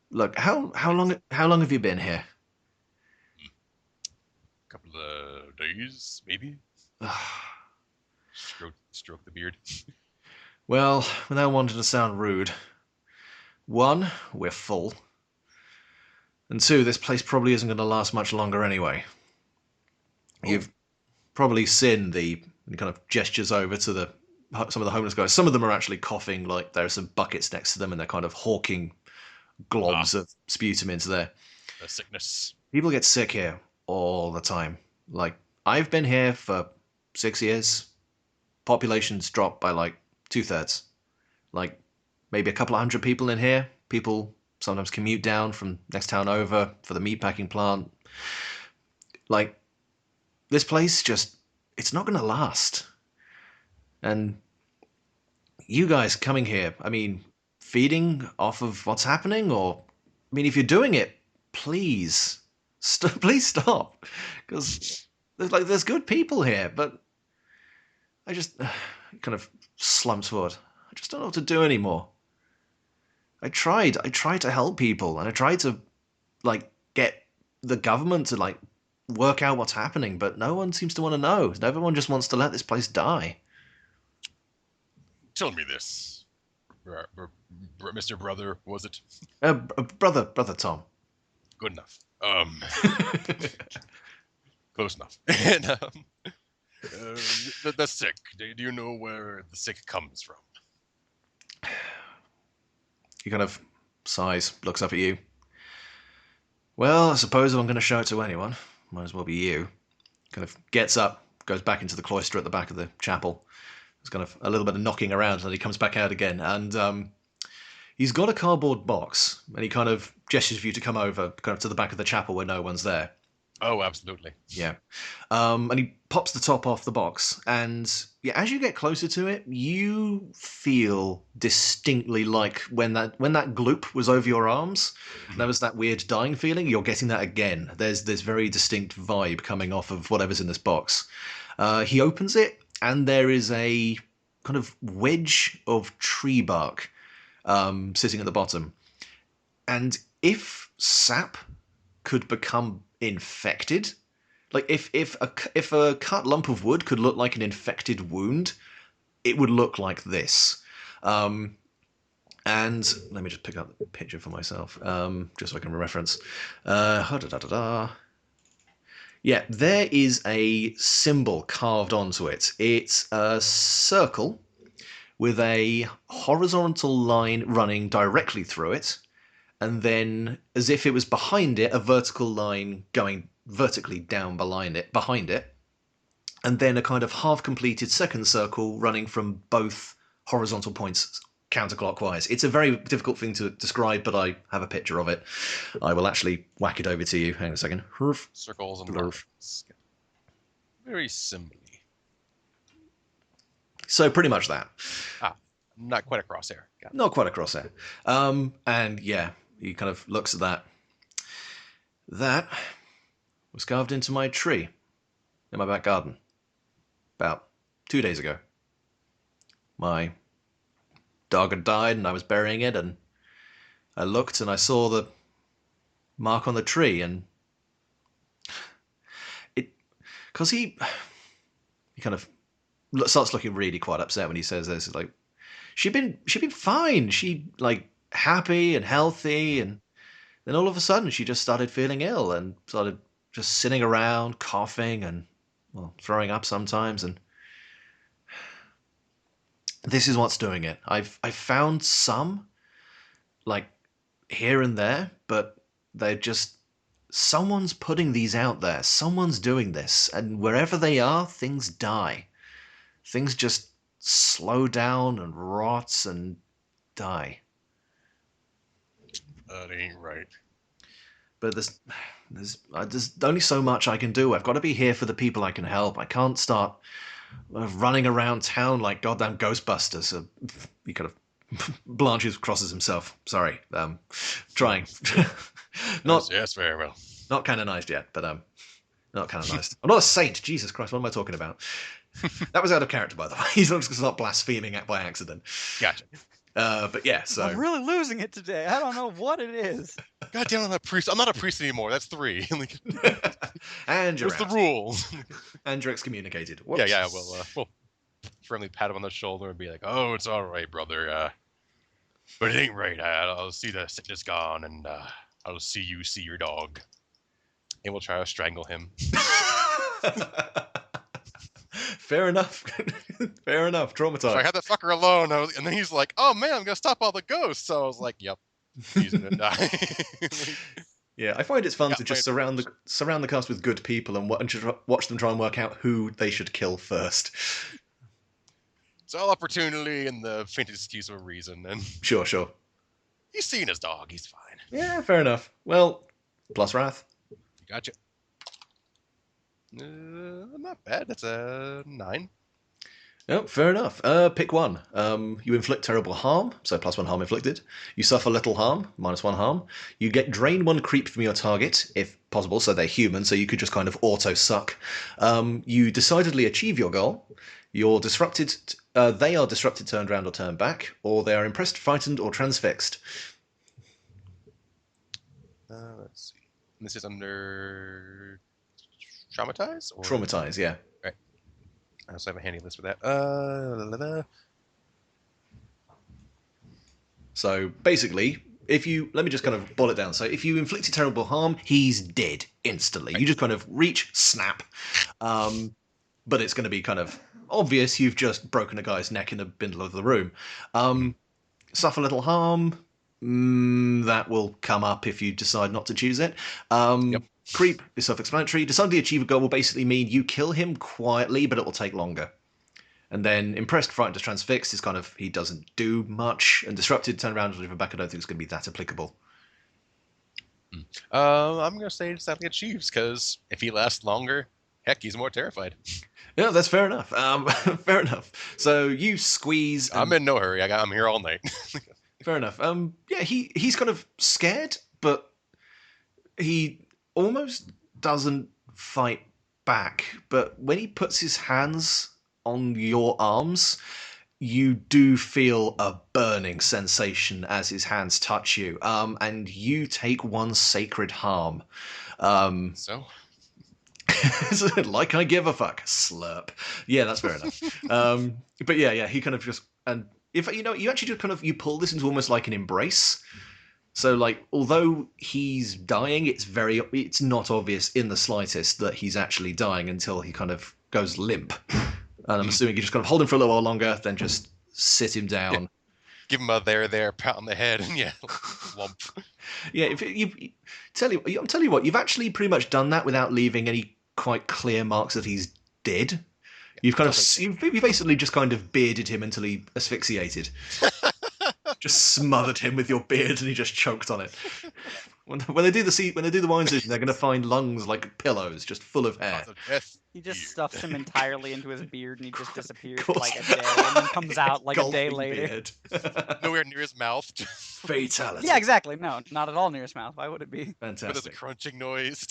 look, how long have you been here? A couple of days, maybe. Stroke the beard. Well, without wanting to sound rude, 1, we're full. And 2, this place probably isn't going to last much longer anyway. Oh. You've probably seen the kind of gestures over to some of the homeless guys. Some of them are actually coughing, like there are some buckets next to them, and they're kind of hawking globs of sputum into there. The sickness. People get sick here all the time. Like, I've been here for 6 years. Population's dropped by like 2/3. Like, maybe a couple of hundred people in here. People sometimes commute down from next town over for the meatpacking plant. Like, this place it's not going to last. And you guys coming here, I mean, feeding off of what's happening, or, I mean, if you're doing it, please stop. Because there's good people here, but I just kind of slumps forward. I just don't know what to do anymore. I tried to help people, and I tried to get the government to work out what's happening, but no one seems to want to know. Everyone just wants to let this place die. Tell me this, Mr. Brother, was it? Brother Tom. Good enough. Close enough. And the sick. Do you know where the sick comes from? He kind of sighs, looks up at you. Well, I suppose if I'm going to show it to anyone, might as well be you. Kind of gets up, goes back into the cloister at the back of the chapel. There's kind of a little bit of knocking around, and then he comes back out again. And he's got a cardboard box, and he kind of gestures for you to come over, kind of to the back of the chapel where no one's there. Oh, absolutely. Yeah. And he pops the top off the box, and yeah, as you get closer to it, you feel distinctly like when that gloop was over your arms, and there was that weird dying feeling. You're getting that again. There's this very distinct vibe coming off of whatever's in this box. He opens it, and there is a kind of wedge of tree bark sitting at the bottom. And if sap could become infected, like if a cut lump of wood could look like an infected wound, it would look like this. And let me just pick up the picture for myself, just so I can reference. Yeah, there is a symbol carved onto it. It's a circle with a horizontal line running directly through it, and then, as if it was behind it, a vertical line going vertically down behind it, and then a kind of half-completed second circle running from both horizontal points counterclockwise. It's a very difficult thing to describe, but I have a picture of it. I will actually whack it over to you. Hang on a second. Circles and Blurf. lines. Very simply. So pretty much that. Not quite a crosshair. Got it. Not quite a crosshair. And yeah, he kind of looks at that. That was carved into my tree in my back garden about 2 days ago. My dog had died and I was burying it, and I looked and I saw the mark on the tree, and it, because he kind of starts looking really quite upset when he says this. It's like, she'd been fine. She like happy and healthy, and then all of a sudden she just started feeling ill and started just sitting around coughing and, well, throwing up sometimes. And this is what's doing it. I've found some, like, here and there, but they're just, someone's putting these out there. Someone's doing this, and wherever they are, things die. Things just slow down and rot and die. That ain't right. But there's only so much I can do. I've got to be here for the people I can help. I can't start running around town like goddamn Ghostbusters. He kind of blanches, crosses himself. Sorry, trying. Not Yes, very well. not canonized yet, but not canonized. I'm not a saint. Jesus Christ, what am I talking about? That was out of character, by the way. He's not just gonna start blaspheming by accident. Gotcha. But yeah, so I'm really losing it today. I don't know what it is. God damn, I'm not a priest. I'm not a priest anymore. That's 3. and you're What's the out. rules? And you're excommunicated. Yeah, Whoops. we'll firmly pat him on the shoulder and be like, "Oh, it's all right, brother. But it ain't right. I'll see the sickness gone, and I'll see you see your dog, and we'll try to strangle him." Fair enough. Fair enough. Traumatized. So I had that fucker alone, and then he's like, "Oh man, I'm gonna stop all the ghosts." So I was like, "Yep, he's gonna die." Yeah, I find it's fun Got to just my surround the cast with good people and watch them try and work out who they should kill first. It's all opportunity and the faintest excuse of a reason, and Sure. he's seen his dog. He's fine. Yeah, fair enough. Well, plus wrath. Gotcha. Not bad. That's a 9. Oh, fair enough. Pick one. You inflict terrible harm, so +1 harm inflicted. You suffer little harm, -1 harm. You get drain 1 creep from your target, if possible, so they're human, so you could just kind of auto-suck. You decidedly achieve your goal. You're disrupted. They are disrupted, turned around, or turned back, or they are impressed, frightened, or transfixed. Let's see. This is under traumatize or Traumatize, yeah. I also have a handy list for that. So basically, let me just kind of boil it down. So if you inflicted terrible harm, he's dead instantly. You just kind of reach, snap. But it's going to be kind of obvious you've just broken a guy's neck in the middle of the room. Suffer little harm, that will come up if you decide not to choose it. Yep. Creep is self-explanatory. Decidedly achieve a goal will basically mean you kill him quietly, but it will take longer. And then impressed, frightened, or transfixed is kind of, he doesn't do much. And disrupted, turn around, and deliver back, I don't think it's going to be that applicable. I'm gonna say sadly Chiefs because if he lasts longer, heck, he's more terrified. Yeah, that's fair enough. Fair enough. So you squeeze. I'm in no hurry. I'm here all night. Fair enough. Yeah, he's kind of scared, but he almost doesn't fight back. But when he puts his hands on your arms, you do feel a burning sensation as his hands touch you. And you take one sacred harm. So Like I give a fuck. Slurp. Yeah, that's fair enough. But yeah, he kind of just, and if you actually just kind of, you pull this into almost like an embrace. So like, although he's dying, it's not obvious in the slightest that he's actually dying until he kind of goes limp. And I'm assuming you just kind of hold him for a little while longer, then just sit him down. Yeah. Give him a there, pat on the head, and yeah, lump. Yeah, I'm telling you what, you've actually pretty much done that without leaving any quite clear marks that he's dead. You've you basically just kind of bearded him until he asphyxiated. Just smothered him with your beard, and he just choked on it. When they do the wine session, they're going to find lungs like pillows, just full of hair. He just stuffs him entirely into his beard, and he just disappears for like a day, and then comes out like a day later. Nowhere near his mouth. Fatality. Yeah, exactly. No, not at all near his mouth. Why would it be? Fantastic. But there's a crunching noise.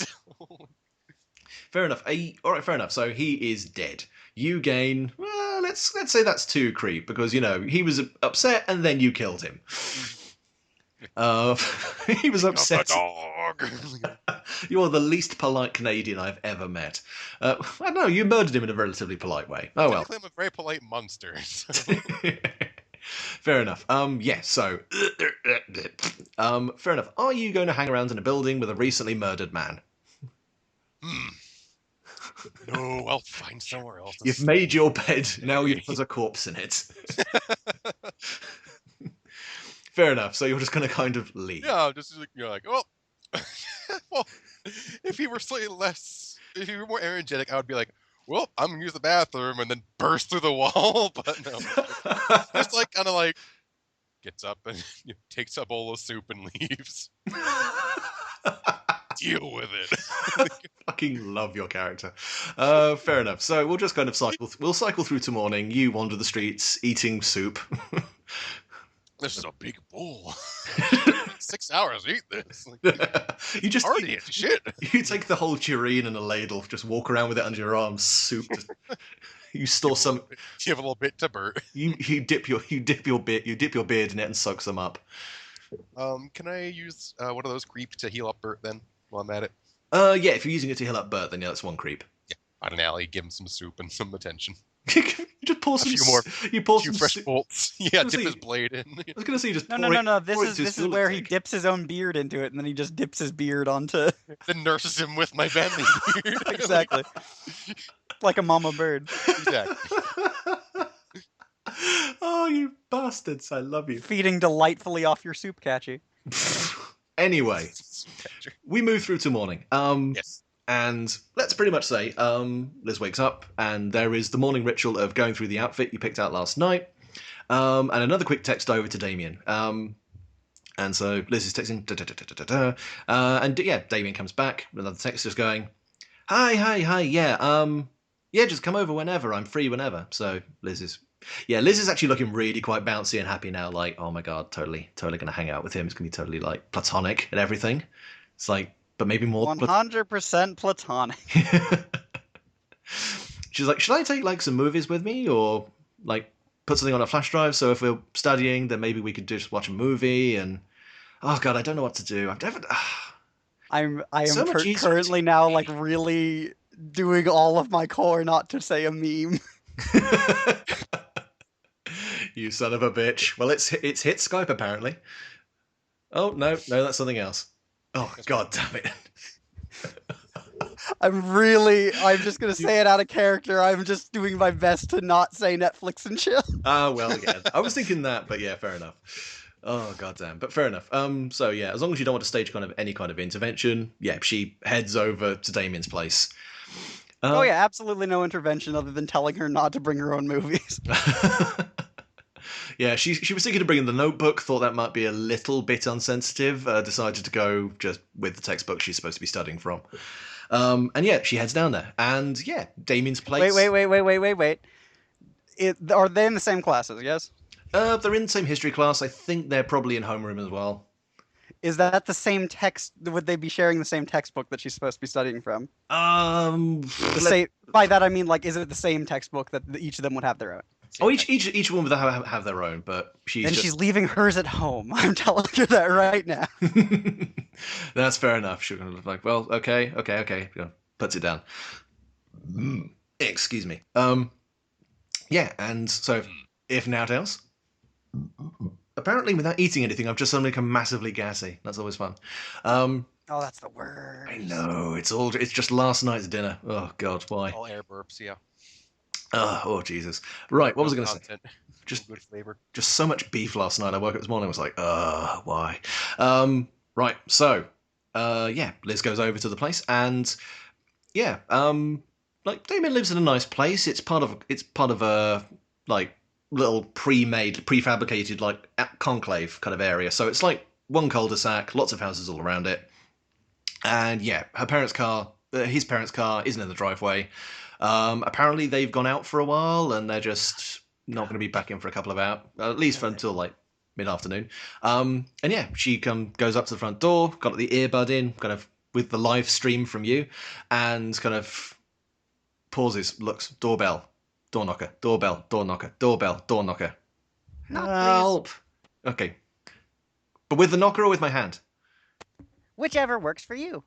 Fair enough. All right, fair enough. So he is dead. You gain, well, let's say that's 2 creep, because he was upset and then you killed him. He was upset. Dog. You are the least polite Canadian I've ever met. I don't know, you murdered him in a relatively polite way. Oh well. I'm a very polite monster. So. Fair enough. Yeah, so fair enough. Are you going to hang around in a building with a recently murdered man? No, I'll find somewhere else. You've made your bed, now you've put a corpse in it. Fair enough, so you're just going to kind of leave. Yeah, just like, oh. Well, if he were more energetic, I would be like, well, I'm going to use the bathroom and then burst through the wall, but no. Just like, kind of like, gets up and takes a bowl of soup and leaves. Deal with it. I fucking love your character. Fair enough. So we'll just kind of cycle through to morning. You wander the streets eating soup. This is a big bowl. 6 hours to eat this. You just already shit. You take the whole tureen and a ladle, just walk around with it under your arm. Soup. You store some. Give a little bit to Bert. You dip your beard in it and soak some up. Can I use one of those creep to heal up Bert then while I'm at it? Yeah, if you're using it to heal up Bert, then yeah, that's 1 creep. Yeah, out an alley, give him some soup and some attention. You just pour some. You pour some fresh bolts. Yeah, dip his blade in. I was gonna say just no. This is where he dips his own beard into it, and then he just dips his beard onto. Then nurses him with my banding beard. Exactly. Like a mama bird. Exactly. Oh, you bastards! I love you. Feeding delightfully off your soup catchy. Anyway, we move through to morning. Yes. And let's pretty much say, Liz wakes up, and there is the morning ritual of going through the outfit you picked out last night, and another quick text over to Damien. And so Liz is texting, and yeah, Damien comes back, another text just going, hi, yeah, just come over whenever, I'm free whenever. So Liz is actually looking really quite bouncy and happy now, like, oh my god, totally gonna hang out with him, it's gonna be totally, like, platonic and everything. It's like, but maybe more 100% platonic. She's like, should I take like some movies with me, or like put something on a flash drive, so if we're studying then maybe we could just watch a movie? And oh god, I don't know what to do. I am currently now like really doing all of my core not to say a meme. You son of a bitch. Well, it's hit Skype apparently. Oh no, that's something else. Oh god damn it. I'm just gonna say it out of character. I'm just doing my best to not say Netflix and chill. Well, yeah. I was thinking that, but yeah, fair enough. Oh goddamn, but fair enough. So yeah, as long as you don't want to stage any kind of intervention, yeah, she heads over to Damien's place. Oh yeah, absolutely no intervention other than telling her not to bring her own movies. Yeah, she was thinking of bringing the notebook, thought that might be a little bit unsensitive, decided to go just with the textbook she's supposed to be studying from. And yeah, she heads down there. And yeah, Damien's plates. Wait. Are they in the same classes? Yes. They're in the same history class. I think they're probably in homeroom as well. Is that the same text? Would they be sharing the same textbook that she's supposed to be studying from? By that I mean, like, is it the same textbook that each of them would have their own? Oh, each one would have their own, but she's leaving hers at home. I'm telling you that right now. That's fair enough. She's gonna look like, well, okay. Puts it down. Excuse me. Yeah, and so if now else, apparently without eating anything, I've just suddenly become massively gassy. That's always fun. Oh, that's the worst. I know. It's just last night's dinner. Oh God, why? All air burps, yeah. Oh Jesus. Right, what was I going to say? Just good flavor. Just so much beef last night. I woke up this morning and was like, why? Right, so yeah, Liz goes over to the place and yeah, like Damien lives in a nice place. It's part of a like little prefabricated like conclave kind of area. So it's like one cul-de-sac, lots of houses all around it. And yeah, his parents' car isn't in the driveway. Apparently they've gone out for a while and they're just not going to be back in for a couple of hours, at least until like mid-afternoon. And yeah, she goes up to the front door, got the earbud in, kind of with the live stream from you, and kind of pauses, looks, doorbell, door knocker, doorbell, door knocker, doorbell, door knocker. Help! Okay. But with the knocker or with my hand? Whichever works for you.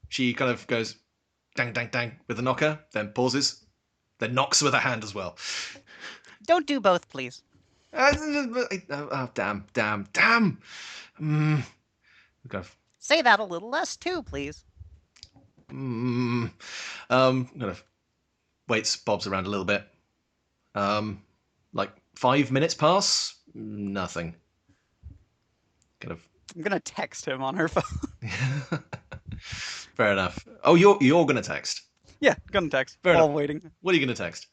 She kind of goes dang, dang, dang with the knocker, then pauses, then knocks with her hand as well. Don't do both, please. Oh, damn. Kind of, say that a little less too, please. Kind of waits, bobs around a little bit. Like 5 minutes pass, nothing. Kind of. I'm gonna text him on her phone. Fair enough. Oh, you're gonna text? Yeah, gonna text. Fair while enough. waiting. What are you gonna text?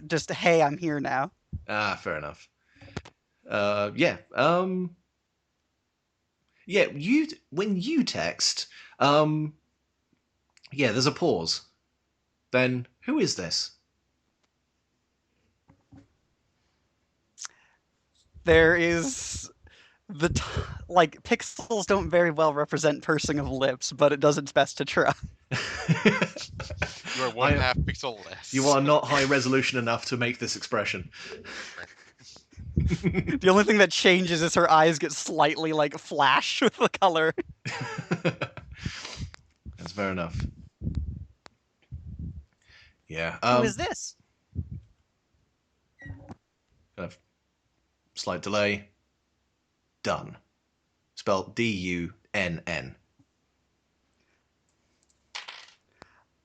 Just hey, I'm here now. Ah, fair enough. Yeah. Yeah. When you text, yeah, there's a pause. Then who is this? There is like pixels don't very well represent pursing of lips, but it does its best to try. You are 1.5 pixel less. You are not high resolution enough to make this expression. The only thing that changes is her eyes get slightly like flash with the color. That's fair enough. Yeah. Who is this? Kind of slight delay. Done. Spelled D-U-N-N.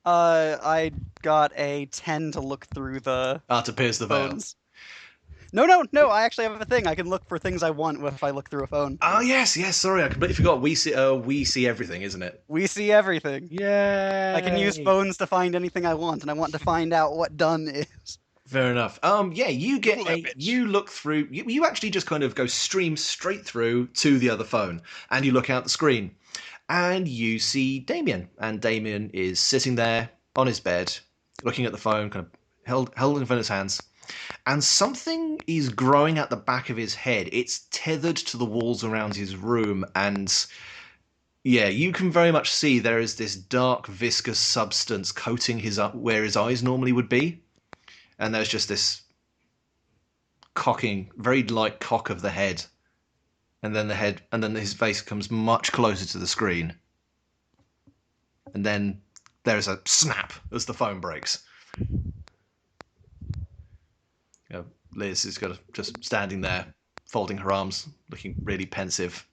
I got a 10 to look through the to pierce the veil. phones. No, I actually have a thing. I can look for things I want if I look through a phone. Oh, yes, sorry, I completely forgot. We see everything, isn't it? We see everything. Yay! I can use phones to find anything I want, and I want to find out what done is. Fair enough. Yeah, you look through, you actually just kind of go stream straight through to the other phone, and you look out the screen, and you see Damien, and Damien is sitting there on his bed, looking at the phone, kind of held in front of his hands, and something is growing at the back of his head. It's tethered to the walls around his room, and yeah, you can very much see there is this dark, viscous substance coating where his eyes normally would be. And there's just this very light cock of the head. And then his face comes much closer to the screen. And then there's a snap as the phone breaks. Liz is just standing there, folding her arms, looking really pensive.